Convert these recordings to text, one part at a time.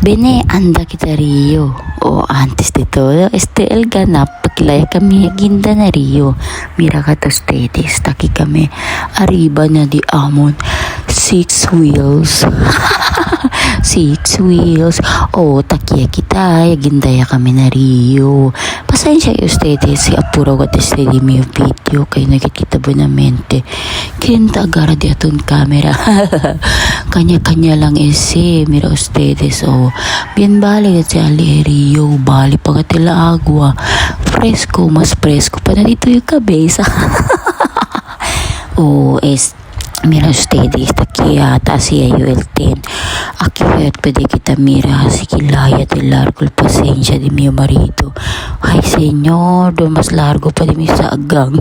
Bene, anda kita Rio. Antes de todo, el ganap pagkilaya kami ginda na Rio. Mira ka to ustedes, taki kami arriba na di amon. 6 wheels. 6 wheels. Takia kita, gindaya kami na Rio. Pasensya ustedes, si apuro ko teste di mio video, kaya nakikita bonamente. Kinta agara di aton camera. Kanya-kanya lang ese, mira ustedes, bien vale que sea Rio, vale pagatela agua, fresco, más fresco, para dito yung cabeza. Mira ustedes, aquí ata si ayo el ten. Aquí pwede kita mira, si kilaya de largo el pasensya de mi marido. Ay señor, do mas largo pa di mi sagang.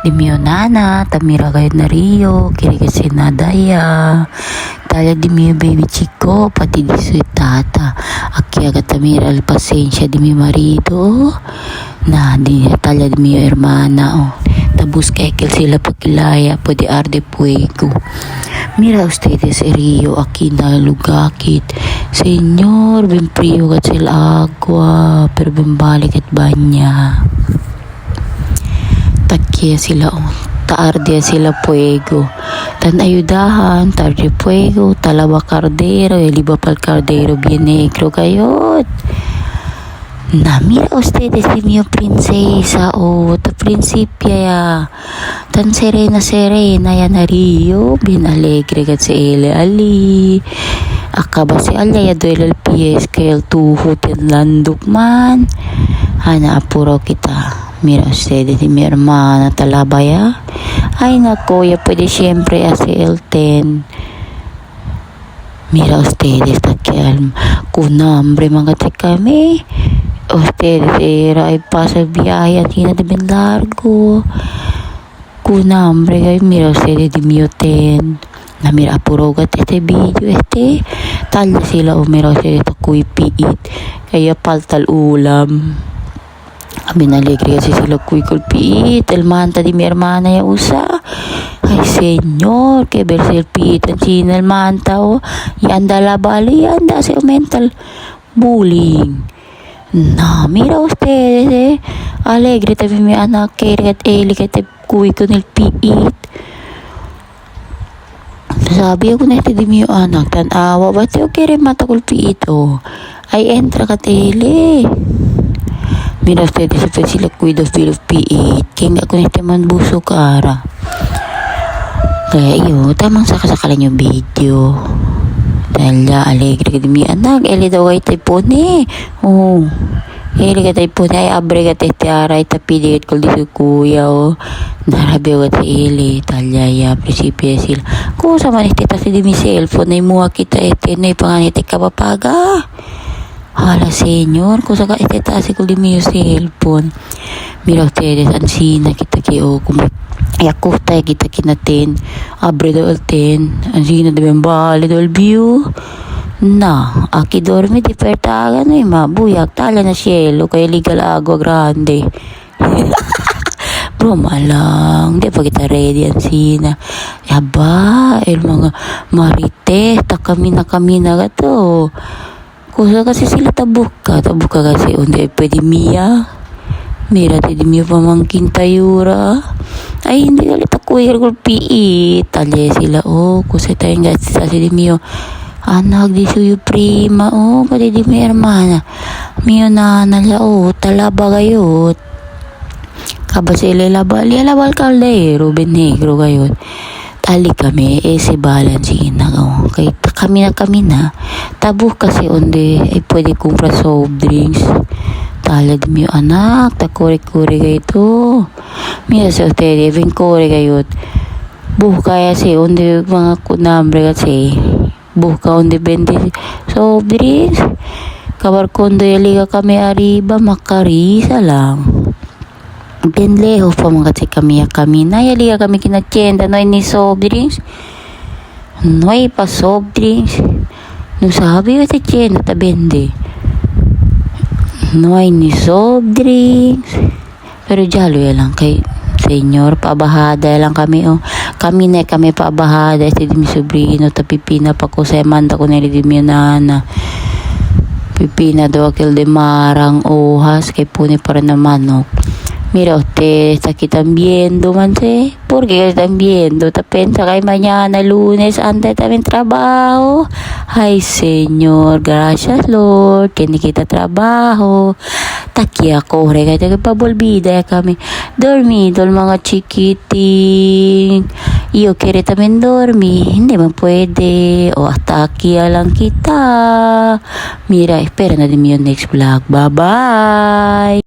Di mio nana, tamira kayo na Rio, kiri kasi nadaya. Tala di mio baby chico, pati di sui tata. Aki aga tamira al pasensya di mio marido. Na, di tala di mio hermana, Tabus kekel sila pagkilaya, pwede arde puego. Mira ustedes, Rio, aquí na lugakit. Señor, ben frío kat sila agua, pero ben balik at banya. Takia sila taardia sila puego. Tan ayudahan, tarde puego, talaba cardero, liba pal cardero bien negro kayot. Na, mira ustedes di mio prinsesa, ta prinsipya ya. Tan serena ya na Rio, bien alegre kat si ele ali. Akaba si alya ya duel el pies kay el tuhot yan landok man. Hana apuro kita. Mira ustedes, mi hermana talaba ya. Ay nako, ya pwede siempre hacer el ten. Mira ustedes, takial kunambre mga kami. Ustedes era ay pasa el viaje aquí na de ben largo. Kunambre kayo, mira ustedes di mio ten. Na mira apuro kat este video talya sila mira ustedes takuy piit. Kaya paltal ulam. Kami nalegre kasi sila kuy kulpiit. El manta di mi hermana ya usa. Ay señor, que verse el piit ang china el manta y anda la bali, anda se mental bullying. Na, mira ustedes alegre tabi mi anak kere at eli kat kuy ko nil piit. Sabi ako na ito di mi anak tan awa ba't yung kere mata kulpiit ay entra kat eli. Mira ustedes, sila cuido piit. Kaya nga kung ito man buso kara. Kaya tamang sakasakalan yung video. Dahil alegre ka mi anak. Eli daw ay typone. Eli ka typone ay abre ka testiara. Itapidikit ko dito kuya. Narabi ko sa eli. Talya prinsipya sila. Kung sa man iti kasi di mi cellphone. Ay muha kita na ipanganiti kapapaga. Hala señor, kusa ka itetasi ko di mi cellphone. Mira ustedes, ansina kita kiyo yakuta kita kinatin. Abre do el ten. Ansina de bembali do el view. Na, aki dormi di pertagan mabuyak tala na cielo kaya legal agua grande. Broma lang, di pa kita ready ansina. Yaba, el mga marites, kami na gato. Kusa kasi sila tabuk ka kasi hindi pwede miya. Mira di miyo pamangkin tayura. Ay hindi galit ako piit. Talya sila kusa tayong gasa si di miyo anak di suyo prima pati di mi hermana. Miyo na nala talaba gayot. Kaba sila labal kaldero ben negro gayot. Ali kami, si balancing na kay kami na tabu kasi onde ay pwede kumpra soft drinks. Talad mi anak, takore-kore kayo to. Mira sa hotel, even kore kayo. Kaya si onde mga kunambre kasi. Buka onde bende soft drinks. Kabar kondo yaliga kami arriba, makarisa lang. Bien lejos pa mga kami na yaliga kami kinatienda no hay ni soft drinks, no hay pa soft drinks. No sabi ko sa tienda tabende no hay ni soft drinks, pero jalo ya lang kay Señor, paabahada lang kami, oh. Kami paabahada, este di mi sobrino, ta pipina pa ko sa manda ko nili di mi nana. Pipina do aquel de marang hojas que pone para na manok. Mira, ustedes aquí están viendo, manse. ¿Por qué están viendo? ¿Te piensa que mañana, lunes, antes también trabajo? Ay, Señor, gracias, Lord, que ni kita trabaho. Taki ako, rega, que pa volvida kami. Dormido, mga chiquiting. Yo quiere también dormir, hindi man pwede. O hasta aquí lang kita. Mira, espera na din yung next vlog. Bye-bye!